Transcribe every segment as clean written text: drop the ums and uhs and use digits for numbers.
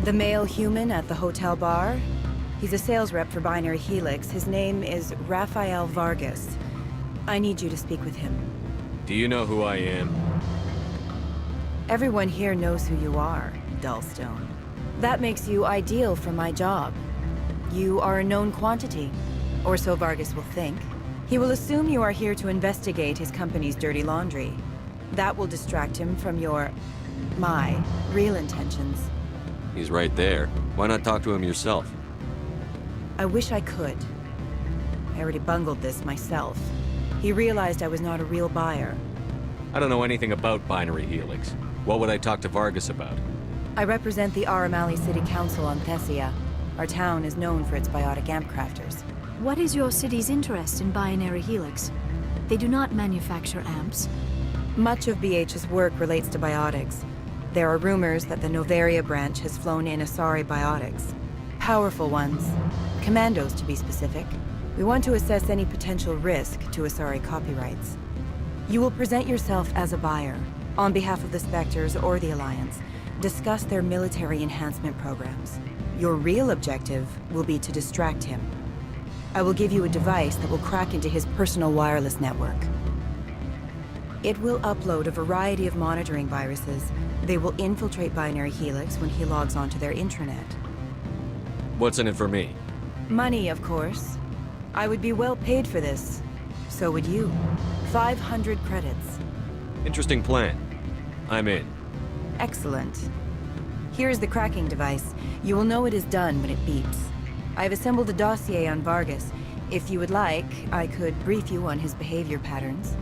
The male human at the hotel bar? He's a sales rep for Binary Helix. His name is Rafael Vargas. I need you to speak with him. Do you know who I am? Everyone here knows who you are, Dullstone. That makes you ideal for my job. You are a known quantity, or so Vargas will think. He will assume you are here to investigate his company's dirty laundry. That will distract him from my real intentions. He's right there. Why not talk to him yourself? I wish I could. I already bungled this myself. He realized I was not a real buyer. I don't know anything about Binary Helix. What would I talk to Vargas about? I represent the Aramali City Council on Thessia. Our town is known for its biotic amp crafters. What is your city's interest in Binary Helix? They do not manufacture amps. Much of BH's work relates to biotics. There are rumors that the Novaria branch has flown in Asari biotics. Powerful ones. Commandos, to be specific. We want to assess any potential risk to Asari copyrights. You will present yourself as a buyer, on behalf of the Spectres or the Alliance. Discuss their military enhancement programs. Your real objective will be to distract him. I will give you a device that will crack into his personal wireless network. It will upload a variety of monitoring viruses. They will infiltrate Binary Helix when he logs onto their intranet. What's in it for me? Money, of course. I would be well paid for this. So would you. 500 credits. Interesting plan. I'm in. Excellent. Here is the cracking device. You will know it is done when it beeps. I have assembled a dossier on Vargas. If you would like, I could brief you on his behavior patterns.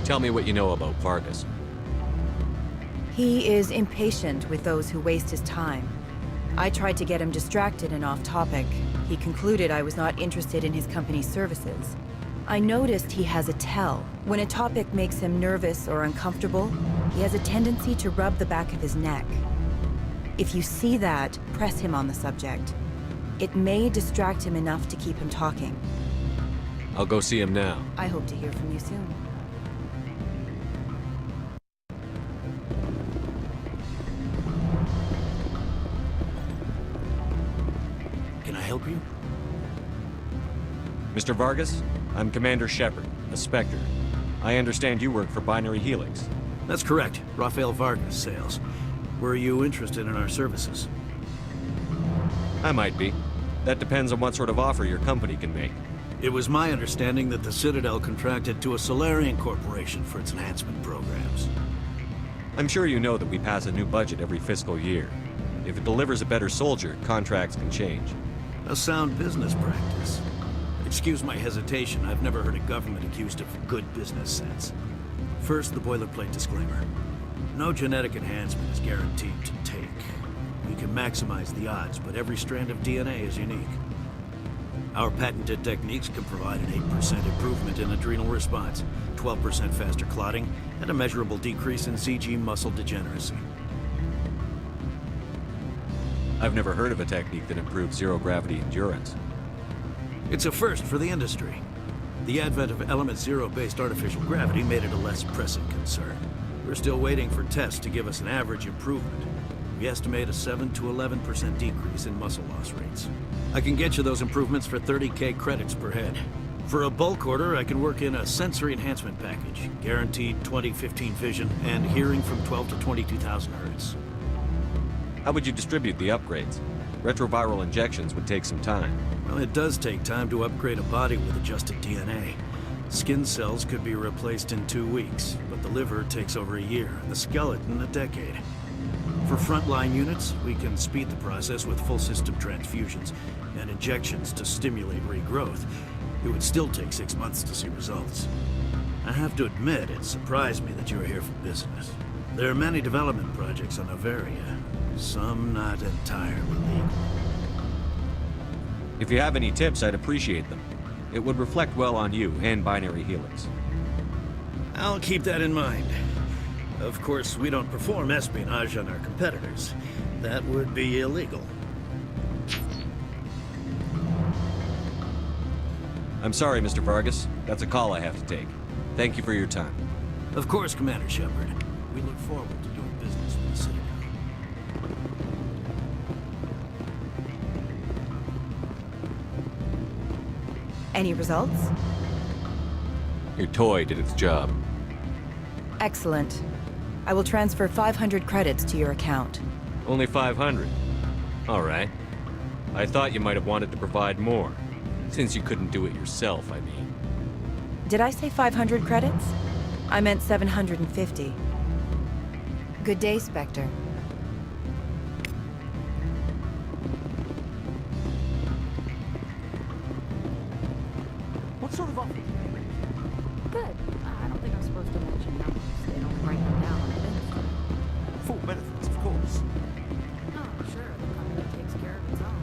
Tell me what you know about Vargas. He is impatient with those who waste his time. I tried to get him distracted and off topic. He concluded I was not interested in his company's services. I noticed he has a tell. When a topic makes him nervous or uncomfortable, he has a tendency to rub the back of his neck. If you see that, press him on the subject. It may distract him enough to keep him talking. I'll go see him now. I hope to hear from you soon. Can I help you? Mr. Vargas, I'm Commander Shepard, a Spectre. I understand you work for Binary Helix. That's correct. Rafael Vargas, sales. Were you interested in our services? I might be. That depends on what sort of offer your company can make. It was my understanding that the Citadel contracted to a Solarian corporation for its enhancement programs. I'm sure you know that we pass a new budget every fiscal year. If it delivers a better soldier, contracts can change. A sound business practice. Excuse my hesitation, I've never heard a government accused of good business sense. First, the boilerplate disclaimer. No genetic enhancement is guaranteed to take. We can maximize the odds, but every strand of DNA is unique. Our patented techniques can provide an 8% improvement in adrenal response, 12% faster clotting, and a measurable decrease in CG muscle degeneracy. I've never heard of a technique that improves zero-gravity endurance. It's a first for the industry. The advent of element zero-based artificial gravity made it a less pressing concern. We're still waiting for tests to give us an average improvement. We estimate a 7 to 11% decrease in muscle loss rates. I can get you those improvements for 30K credits per head. For a bulk order, I can work in a sensory enhancement package, guaranteed 20/15 vision, and hearing from 12 to 22,000 hertz. How would you distribute the upgrades? Retroviral injections would take some time. Well, it does take time to upgrade a body with adjusted DNA. Skin cells could be replaced in 2 weeks, but the liver takes over a year, and the skeleton a decade. For frontline units, we can speed the process with full system transfusions and injections to stimulate regrowth. It would still take 6 months to see results. I have to admit, it surprised me that you were here for business. There are many development projects on Novaria, some not entirely legal. If you have any tips, I'd appreciate them. It would reflect well on you and Binary Helix. I'll keep that in mind. Of course, we don't perform espionage on our competitors. That would be illegal. I'm sorry, Mr. Vargas. That's a call I have to take. Thank you for your time. Of course, Commander Shepard. We look forward to doing business with the Citadel. Any results? Your toy did its job. Excellent. I will transfer 500 credits to your account. Only 500. All right. I thought you might have wanted to provide more. Since you couldn't do it yourself, I mean. Did I say 500 credits? I meant 750. Good day, Spectre. What sort of offer? Good. I don't think I'm supposed to mention numbers. They don't write them down on the bench. Full benefits, of course. Oh, sure. The company takes care of its own.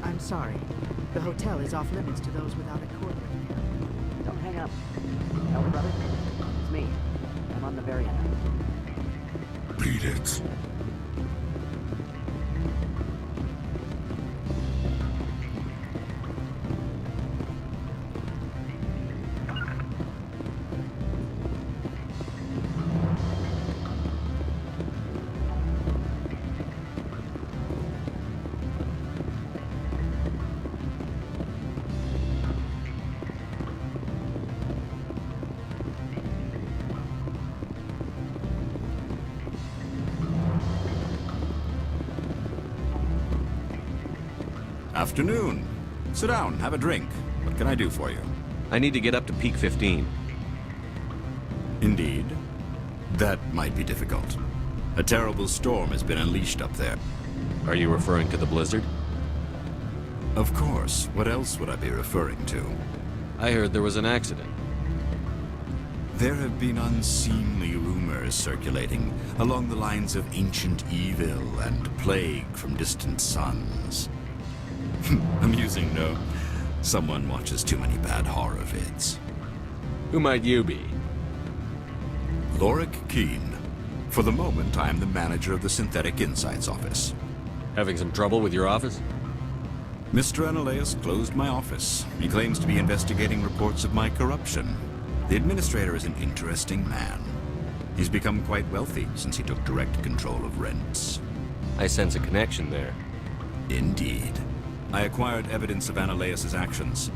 I'm sorry. The hotel is off limits to those without a corporate account. Don't hang up. Elder brother, it's me. I'm on the very end. Beat it. Afternoon. Sit down, have a drink. What can I do for you? I need to get up to peak 15. Indeed. That might be difficult. A terrible storm has been unleashed up there. Are you referring to the blizzard? Of course. What else would I be referring to? I heard there was an accident. There have been unseemly rumors circulating along the lines of ancient evil and plague from distant suns. Amusing, no? Someone watches too many bad horror vids. Who might you be? Lorik Keene. For the moment, I am the manager of the Synthetic Insights office. Having some trouble with your office? Mr. Analeus closed my office. He claims to be investigating reports of my corruption. The administrator is an interesting man. He's become quite wealthy since he took direct control of rents. I sense a connection there. Indeed. I acquired evidence of Analeus' actions.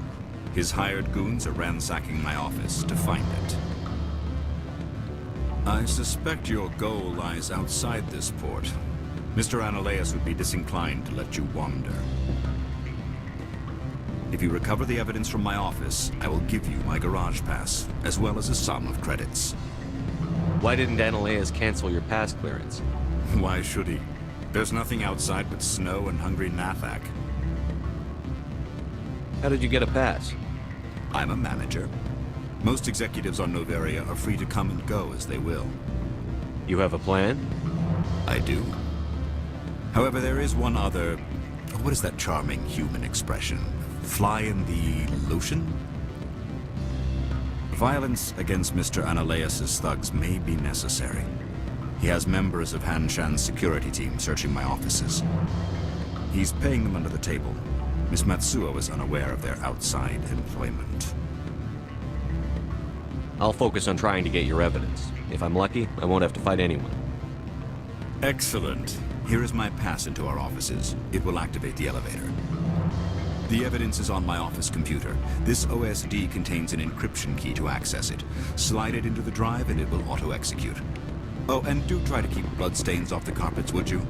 His hired goons are ransacking my office to find it. I suspect your goal lies outside this port. Mr. Analeus would be disinclined to let you wander. If you recover the evidence from my office, I will give you my garage pass, as well as a sum of credits. Why didn't Analeus cancel your pass clearance? Why should he? There's nothing outside but snow and hungry Nathak. How did you get a pass? I'm a manager. Most executives on Noveria are free to come and go as they will. You have a plan? I do. However, there is one other... What is that charming human expression? Fly in the lotion? Violence against Mr. Analeus' thugs may be necessary. He has members of Han Shan's security team searching my offices. He's paying them under the table. Miss Matsuo is unaware of their outside employment. I'll focus on trying to get your evidence. If I'm lucky, I won't have to fight anyone. Excellent. Here is my pass into our offices. It will activate the elevator. The evidence is on my office computer. This OSD contains an encryption key to access it. Slide it into the drive and it will auto-execute. Oh, and do try to keep bloodstains off the carpets, would you?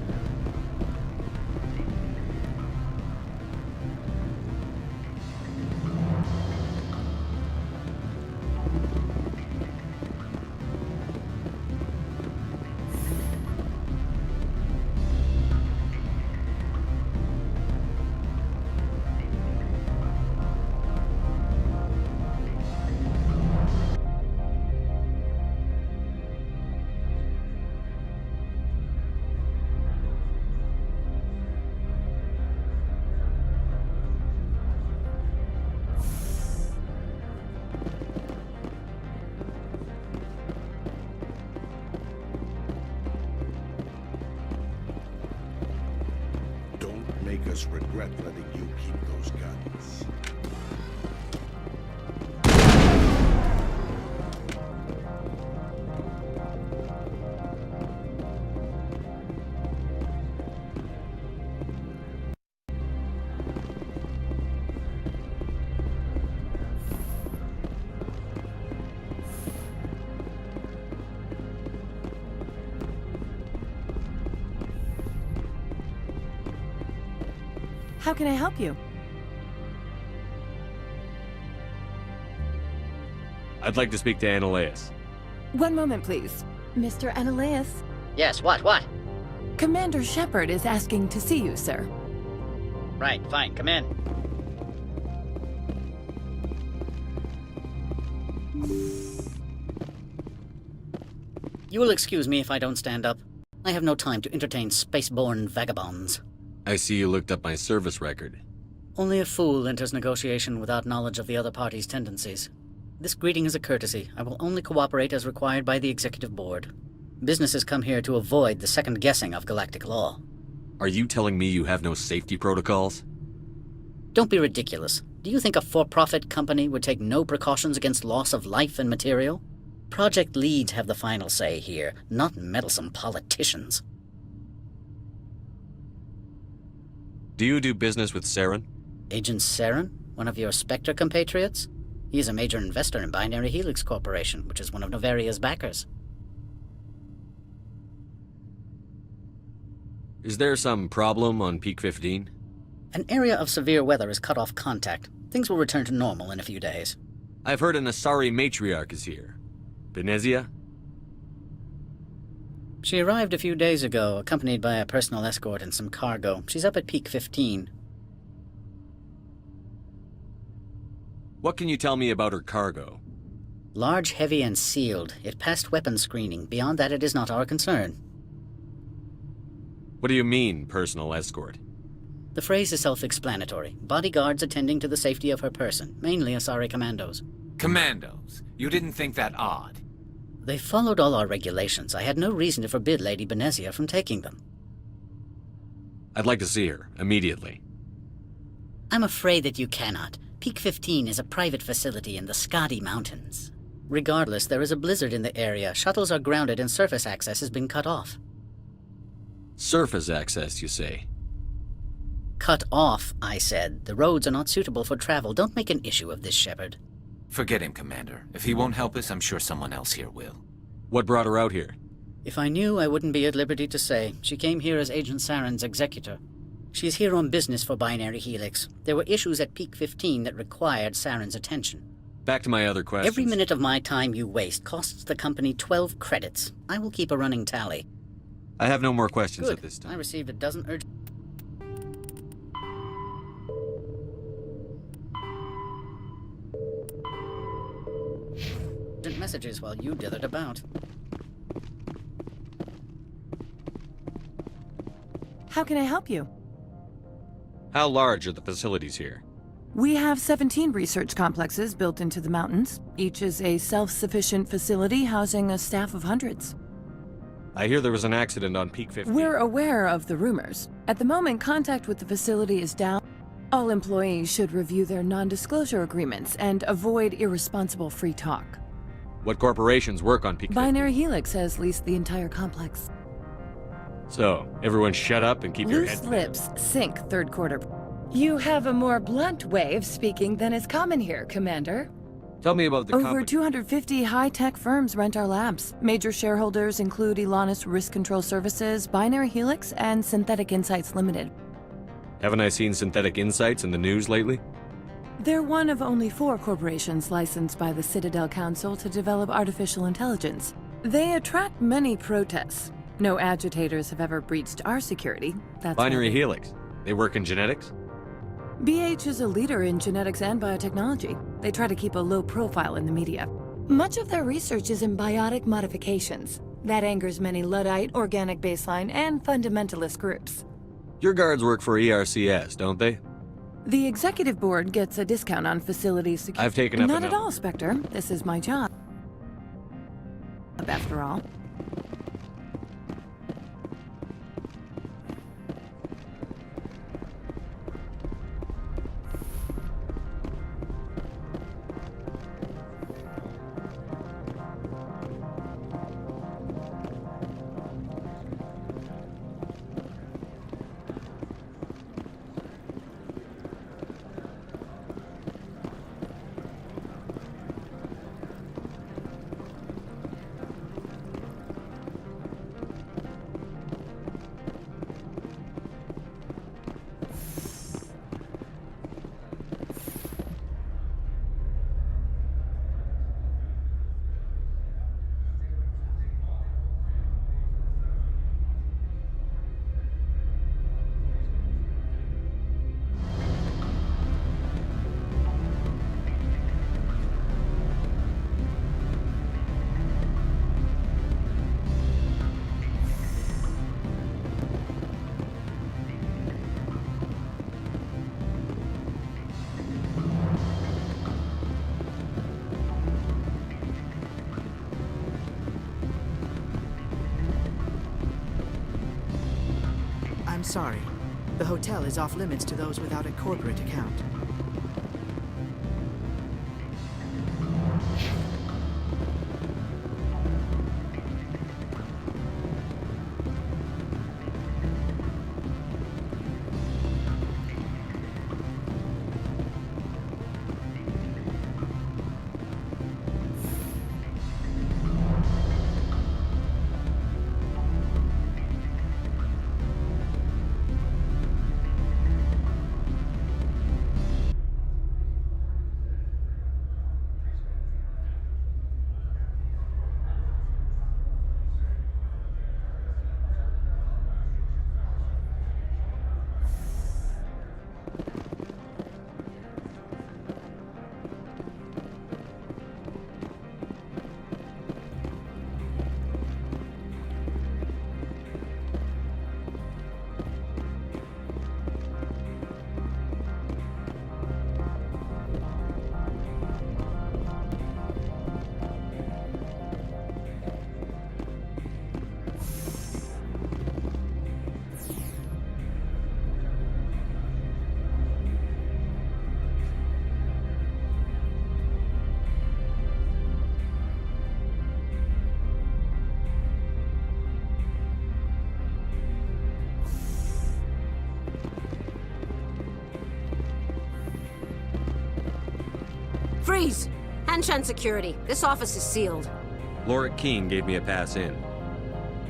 Make us regret letting you keep those guns. How can I help you? I'd like to speak to Annaleus. One moment, please. Mr. Annaleus, Yes, what? Commander Shepard is asking to see you, sir. Right, fine, come in. You will excuse me if I don't stand up. I have no time to entertain spaceborne vagabonds. I see you looked up my service record. Only a fool enters negotiation without knowledge of the other party's tendencies. This greeting is a courtesy. I will only cooperate as required by the Executive Board. Businesses come here to avoid the second guessing of galactic law. Are you telling me you have no safety protocols? Don't be ridiculous. Do you think a for-profit company would take no precautions against loss of life and material? Project leads have the final say here, not meddlesome politicians. Do you do business with Saren? Agent Saren? One of your Spectre compatriots? He is a major investor in Binary Helix Corporation, which is one of Novaria's backers. Is there some problem on Peak 15? An area of severe weather has cut off contact. Things will return to normal in a few days. I've heard an Asari matriarch is here. Benezia? She arrived a few days ago, accompanied by a personal escort and some cargo. She's up at Peak 15. What can you tell me about her cargo? Large, heavy, and sealed. It passed weapons screening. Beyond that, it is not our concern. What do you mean, personal escort? The phrase is self-explanatory. Bodyguards attending to the safety of her person, mainly Asari commandos. Commandos? You didn't think that odd? They followed all our regulations. I had no reason to forbid Lady Benezia from taking them. I'd like to see her, immediately. I'm afraid that you cannot. Peak 15 is a private facility in the Skadi Mountains. Regardless, there is a blizzard in the area. Shuttles are grounded and surface access has been cut off. Surface access, you say? Cut off, I said. The roads are not suitable for travel. Don't make an issue of this, Shepard. Forget him, Commander. If he won't help us, I'm sure someone else here will. What brought her out here? If I knew, I wouldn't be at liberty to say. She came here as Agent Saren's executor. She's here on business for Binary Helix. There were issues at Peak 15 that required Saren's attention. Back to my other questions. Every minute of my time you waste costs the company 12 credits. I will keep a running tally. I have no more questions Good. at this I time. received a dozen urgent messages while you dithered about. How can I help you? How large are the facilities here? We have 17 research complexes built into the mountains. Each is a self-sufficient facility housing a staff of hundreds. I hear there was an accident on Peak 15. We're aware of the rumors. At the moment, contact with the facility is down. All employees should review their non-disclosure agreements and avoid irresponsible free talk. What corporations work on Peak 15? Binary Helix has leased the entire complex. So, everyone shut up and keep your heads Loose lips sink third quarter. You have a more blunt way of speaking than is common here, Commander. Tell me about the Over company. 250 high-tech firms rent our labs. Major shareholders include Elanus Risk Control Services, Binary Helix, and Synthetic Insights Limited. Haven't I seen Synthetic Insights in the news lately? They're one of only 4 corporations licensed by the Citadel Council to develop artificial intelligence. They attract many protests. No agitators have ever breached our security. That's Binary why Helix. They work in genetics? BH is a leader in genetics and biotechnology. They try to keep a low profile in the media. Much of their research is in biotic modifications. That angers many Luddite, organic baseline, and fundamentalist groups. Your guards work for ERCS, don't they? The executive board gets a discount on facility security. I've taken up Not enough. at all, Spectre. This is my job. After all. Sorry. The hotel is off limits to those without a corporate account. Freeze! Hanshan security. This office is sealed. Lorik Keene gave me a pass in.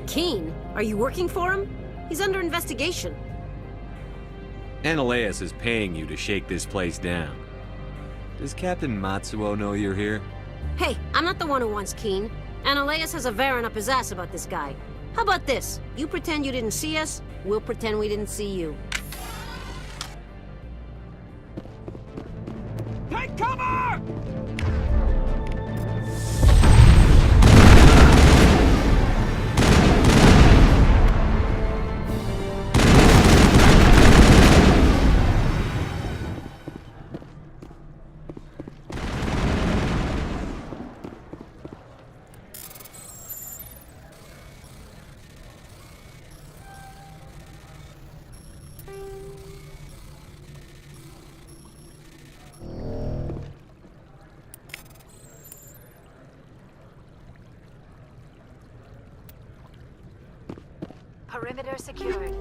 Keene? Are you working for him? He's under investigation. Ananias is paying you to shake this place down. Does Captain Matsuo know you're here? Hey, I'm not the one who wants Keene. Ananias has a Varen up his ass about this guy. How about this? You pretend you didn't see us, we'll pretend we didn't see you. Take cover! Perimeter secured.